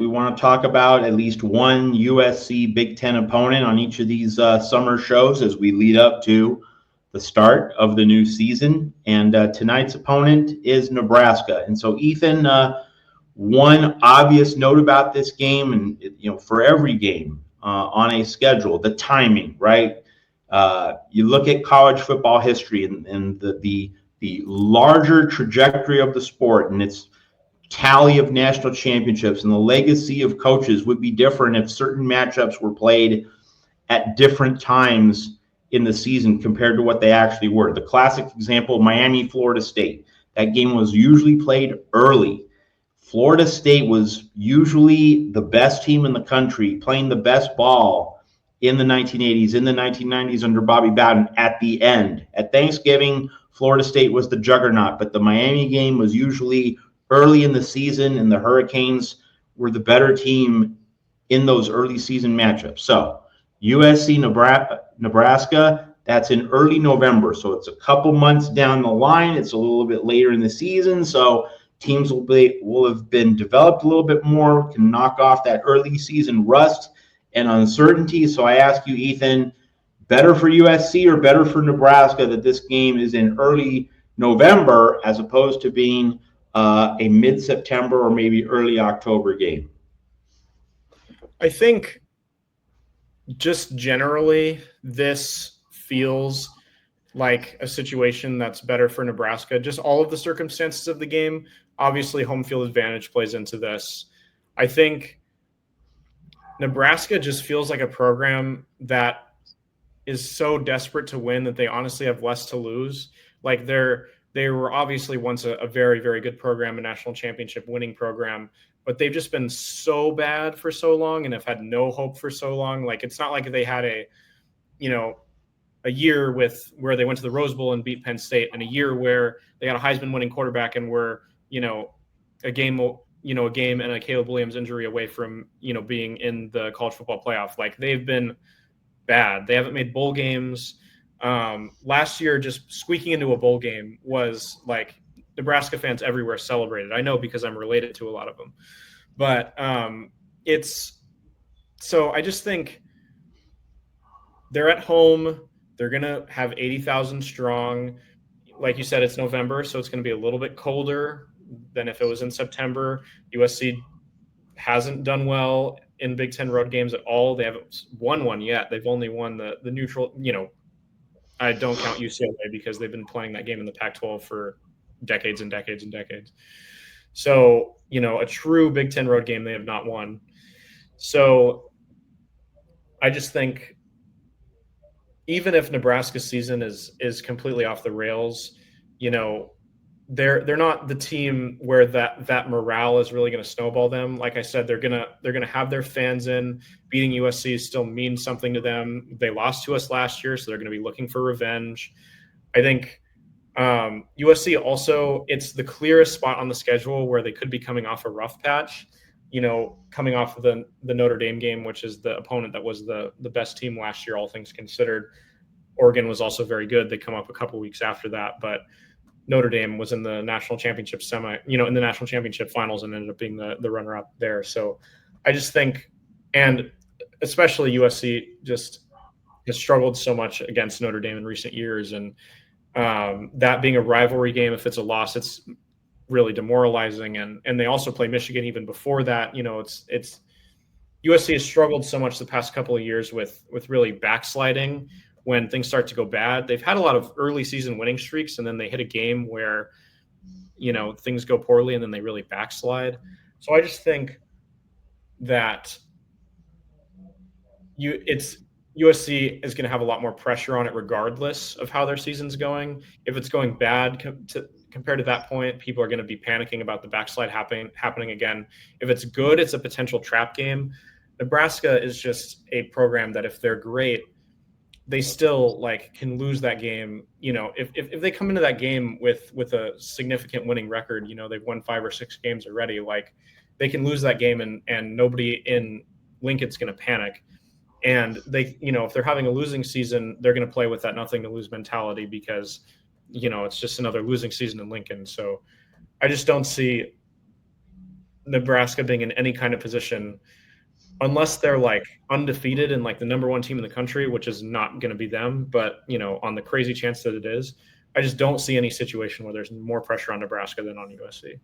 want to talk about at least one USC Big Ten opponent on each of these summer shows as we lead up to the start of the new season. And tonight's opponent is Nebraska. And so, Ethan, one obvious note about this game, and for every game on a schedule, the timing, right? You look at college football history and the larger trajectory of the sport and its tally of national championships and the legacy of coaches would be different if certain matchups were played at different times in the season compared to what they actually were. The classic example, Miami, Florida State. That game was usually played early. Florida State was usually the best team in the country, playing the best ball in the 1980s, in the 1990s under Bobby Bowden at the end. At Thanksgiving, Florida State was the juggernaut, but the Miami game was usually early in the season, and the Hurricanes were the better team in those early season matchups. So USC Nebraska, that's in early November. So it's a couple months down the line. It's a little bit later in the season. So teams will have been developed a little bit more, can knock off that early season rust and uncertainty. So I ask you, Ethan, better for USC or better for Nebraska that this game is in early November as opposed to being a mid-September or maybe early October game? I think just generally this feels like a situation that's better for Nebraska. Just all of the circumstances of the game. Obviously, home field advantage plays into this. I think Nebraska just feels like a program that is so desperate to win that they honestly have less to lose. Like they were obviously once a very, very good program, a national championship winning program, but they've just been so bad for so long and have had no hope for so long. Like, it's not like they had a year where they went to the Rose Bowl and beat Penn State, and a year where they got a Heisman winning quarterback and were, a game and a Caleb Williams injury away from, being in the college football playoff. Like, they've been bad. They haven't made bowl games. Last year, just squeaking into a bowl game was like Nebraska fans everywhere celebrated. I know because I'm related to a lot of them, but so I just think they're at home. They're going to have 80,000 strong. Like you said, it's November, so it's going to be a little bit colder than if it was in September. USC hasn't done well in Big Ten road games at all. They haven't won one yet. They've only won the neutral, I don't count UCLA because they've been playing that game in the Pac-12 for decades and decades and decades. So, a true Big Ten road game they have not won. So I just think even if Nebraska's season is completely off the rails, they're not the team where that morale is really going to snowball them. Like I said, they're gonna have their fans in. Beating USC still means something to them. They lost to us last year, so they're going to be looking for revenge. I think USC also, it's the clearest spot on the schedule where they could be coming off a rough patch. Coming off of the Notre Dame game, which is the opponent that was the best team last year, all things considered. Oregon was also very good. They come up a couple weeks after that, but Notre Dame was in the national championship in the national championship finals and ended up being the runner-up there. So I just think, and especially USC just has struggled so much against Notre Dame in recent years. And that being a rivalry game, if it's a loss, it's really demoralizing. And they also play Michigan even before that. It's USC has struggled so much the past couple of years with really backsliding when things start to go bad. They've had a lot of early season winning streaks, and then they hit a game where, things go poorly and then they really backslide. So I just think that USC is going to have a lot more pressure on it regardless of how their season's going. If it's going bad compared to that point, people are going to be panicking about the backslide happening again. If it's good, it's a potential trap game. Nebraska is just a program that if they're great, they still can lose that game. If they come into that game with a significant winning record, they've won 5 or 6 games already, they can lose that game and nobody in Lincoln's going to panic. And they, if they're having a losing season, they're going to play with that nothing to lose mentality because, it's just another losing season in Lincoln. So I just don't see Nebraska being in any kind of position, unless they're like undefeated and like the number one team in the country, which is not going to be them. But, on the crazy chance that it is, I just don't see any situation where there's more pressure on Nebraska than on USC.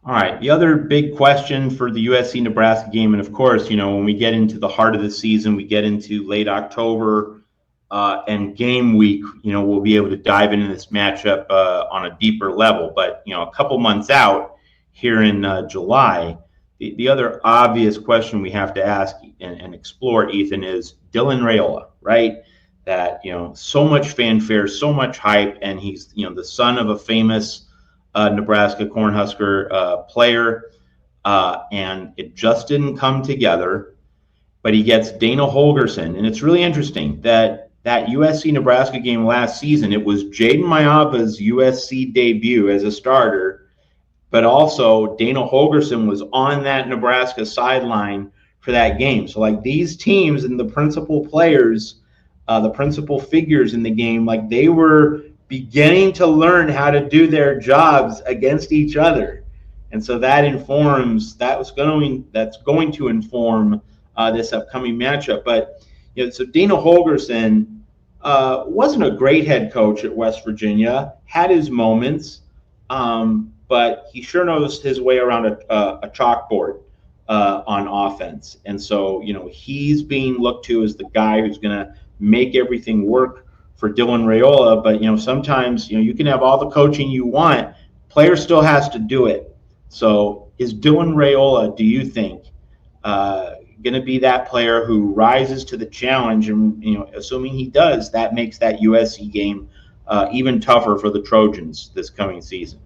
All right. The other big question for the USC Nebraska game, and of course, when we get into the heart of the season, we get into late October and game week, we'll be able to dive into this matchup on a deeper level. But, a couple months out here in July, the other obvious question we have to ask and explore, Ethan, is Dylan Raiola, right? That, so much fanfare, so much hype, and he's, the son of a famous Nebraska Cornhusker player, and it just didn't come together. But he gets Dana Holgerson, and it's really interesting that USC Nebraska game last season, it was Jaden Mayaba's USC debut as a starter, but also Dana Holgerson was on that Nebraska sideline for that game. So like these teams and the principal players, the principal figures in the game, like they were beginning to learn how to do their jobs against each other, and so that's going to inform this upcoming matchup. But so Dana Holgerson wasn't a great head coach at West Virginia, had his moments, but he sure knows his way around a chalkboard on offense, and so he's being looked to as the guy who's going to make everything work for Dylan Raiola. But sometimes you can have all the coaching you want, player still has to do it. So is Dylan Raiola, do you think, going to be that player who rises to the challenge? And assuming he does, that makes that USC game even tougher for the Trojans this coming season.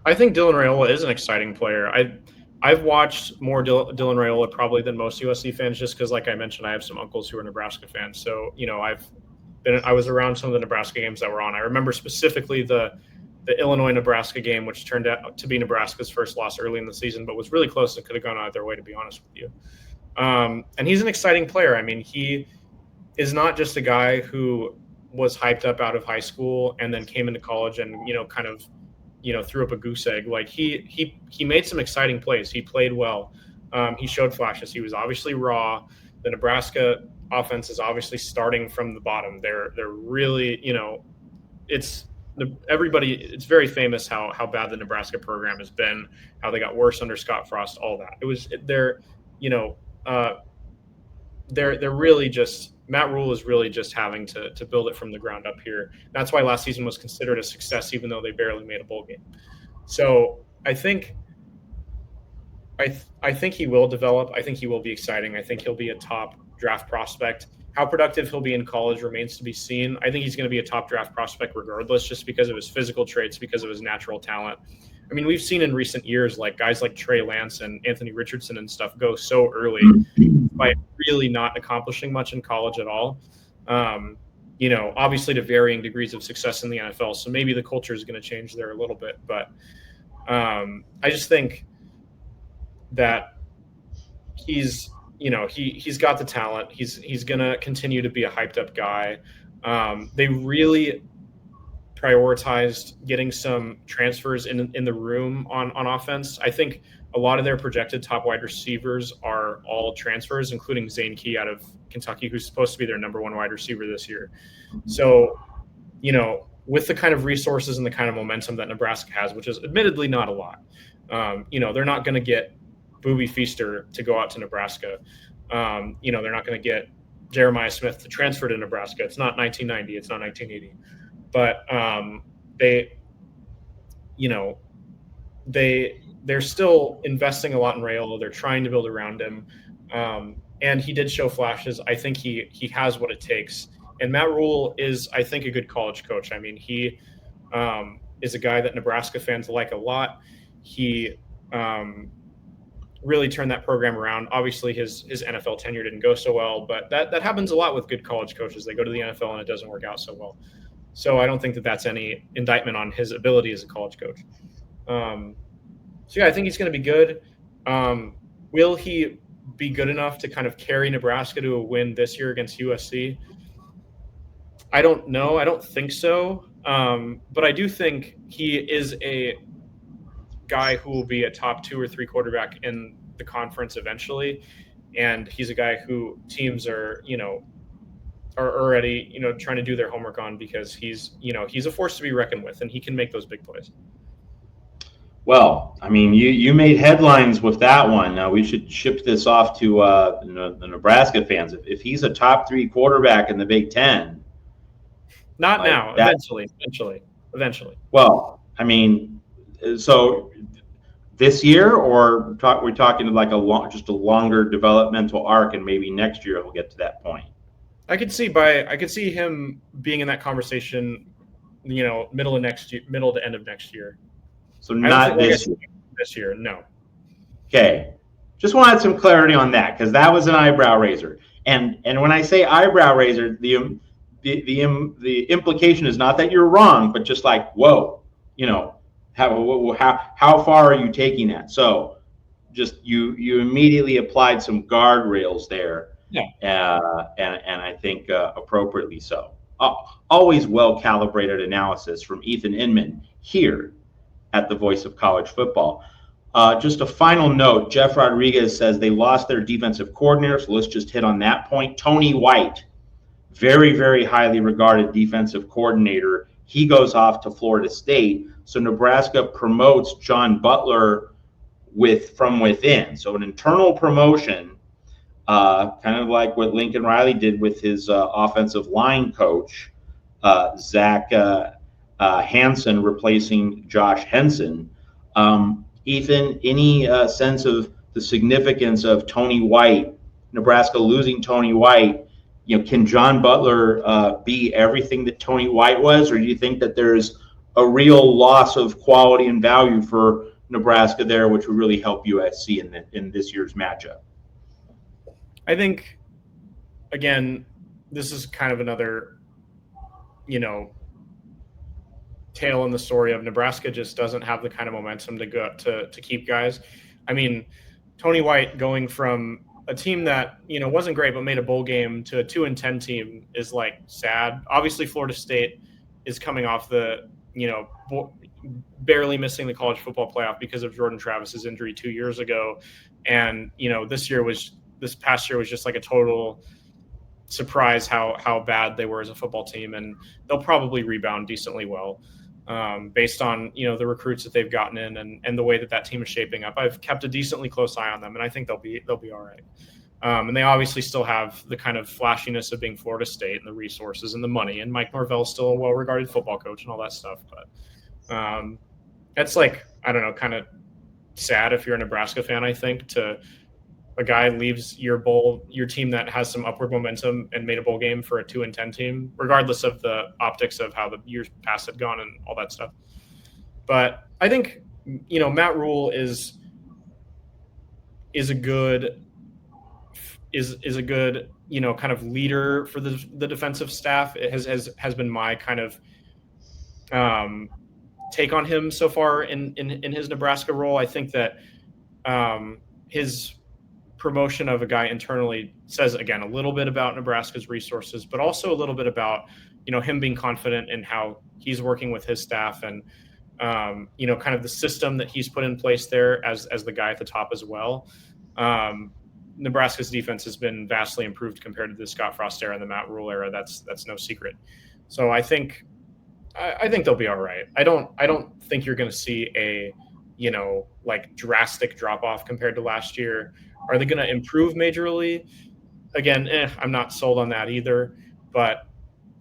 I think Dylan Raiola is an exciting player. I've watched more Dylan Raiola probably than most USC fans, just because, like I mentioned, I have some uncles who are Nebraska fans. So I was around some of the Nebraska games that were on. I remember specifically the Illinois-Nebraska game, which turned out to be Nebraska's first loss early in the season, but was really close. It could have gone either way, to be honest with you. And he's an exciting player. I mean, he is not just a guy who was hyped up out of high school and then came into college and kind of threw up a goose egg. Like he made some exciting plays. He played well. He showed flashes. He was obviously raw. The Nebraska offense is obviously starting from the bottom. They're really, it's very famous how bad the Nebraska program has been, how they got worse under Scott Frost, all that. They're really just, Matt Rule is really just having to build it from the ground up here. That's why last season was considered a success, even though they barely made a bowl game. So I think he will develop. I think he will be exciting. I think he'll be a top draft prospect. How productive he'll be in college remains to be seen. I think he's going to be a top draft prospect regardless, just because of his physical traits, because of his natural talent. I mean, we've seen in recent years, like guys like Trey Lance and Anthony Richardson and stuff go so early by really not accomplishing much in college at all. Obviously to varying degrees of success in the NFL. So maybe the culture is going to change there a little bit. But I just think that he's got the talent. He's going to continue to be a hyped up guy. They really prioritized getting some transfers in the room on offense. I think a lot of their projected top wide receivers are all transfers, including Zane Key out of Kentucky, who's supposed to be their number one wide receiver this year. So, with the kind of resources and the kind of momentum that Nebraska has, which is admittedly not a lot, they're not going to get Boobie Feaster to go out to Nebraska. They're not going to get Jeremiah Smith to transfer to Nebraska. It's not 1990. It's not 1980. But they're still investing a lot in Raiola. They're trying to build around him. And he did show flashes. I think he has what it takes. And Matt Rule is, I think, a good college coach. I mean, he is a guy that Nebraska fans like a lot. He really turned that program around. Obviously, his NFL tenure didn't go so well, but that happens a lot with good college coaches. They go to the NFL and it doesn't work out so well. So I don't think that that's any indictment on his ability as a college coach. I think he's going to be good. Will he be good enough to kind of carry Nebraska to a win this year against USC? I don't know. I don't think so. But I do think he is guy who will be a top 2 or 3 quarterback in the conference eventually. And he's a guy who teams are, are already, trying to do their homework on, because he's a force to be reckoned with, and he can make those big plays. Well, I mean, you made headlines with that one. We should ship this off to the Nebraska fans. If he's a top 3 quarterback in the Big Ten, not like now, that. Eventually. Well, I mean, so this year, or we're talking like just a longer developmental arc, and maybe next year he'll get to that point. I could see him being in that conversation, middle to end of next year. So not this year. This year, no. Okay, just wanted some clarity on that, because that was an eyebrow raiser. And when I say eyebrow raiser, the implication is not that you're wrong, but just like, whoa, how far are you taking that? So just you immediately applied some guardrails there. Yeah. And I think appropriately so. Always well-calibrated analysis from Ethan Inman here at the Voice of College Football. Just a final note, Jeff Rodriguez says they lost their defensive coordinator, so let's just hit on that point. Tony White, very, very highly regarded defensive coordinator. He goes off to Florida State, so Nebraska promotes John Butler from within. So an internal promotion, kind of like what Lincoln Riley did with his offensive line coach, Zach Hansen, replacing Josh Henson. Ethan, any sense of the significance of Tony White, Nebraska losing Tony White? Can John Butler be everything that Tony White was, or do you think that there's a real loss of quality and value for Nebraska there, which would really help USC in this year's matchup? I think, again, this is kind of another, tale in the story of Nebraska just doesn't have the kind of momentum to go to keep guys. I mean, Tony White going from a team that, wasn't great but made a bowl game to a 2-10 team is like sad. Obviously, Florida State is coming off the, barely missing the college football playoff because of Jordan Travis's injury 2 years ago. And, this past year was just like a total surprise how bad they were as a football team. And they'll probably rebound decently well. Based on the recruits that they've gotten in and the way that team is shaping up. I've kept a decently close eye on them, and I think they'll be all right. And they obviously still have the kind of flashiness of being Florida State and the resources and the money. And Mike Norvell's still a well-regarded football coach and all that stuff. But that's like, I don't know, kind of sad if you're a Nebraska fan. I think a guy leaves your team that has some upward momentum and made a bowl game for a 2-10 team, regardless of the optics of how the years past had gone and all that stuff. But I think, Matt Rule is a good, kind of leader for the defensive staff. It has been my kind of take on him so far in his Nebraska role. I think that his promotion of a guy internally says, again, a little bit about Nebraska's resources, but also a little bit about, him being confident in how he's working with his staff and, kind of the system that he's put in place there as the guy at the top as well. Nebraska's defense has been vastly improved compared to the Scott Frost era and the Matt Rule era. That's no secret. So I think they'll be all right. I don't think you're going to see a, like drastic drop off compared to last year. Are they going to improve majorly? Again, I'm not sold on that either. But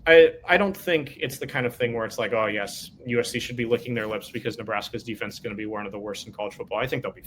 I don't think it's the kind of thing where it's like, oh, yes, USC should be licking their lips because Nebraska's defense is going to be one of the worst in college football. I think they'll be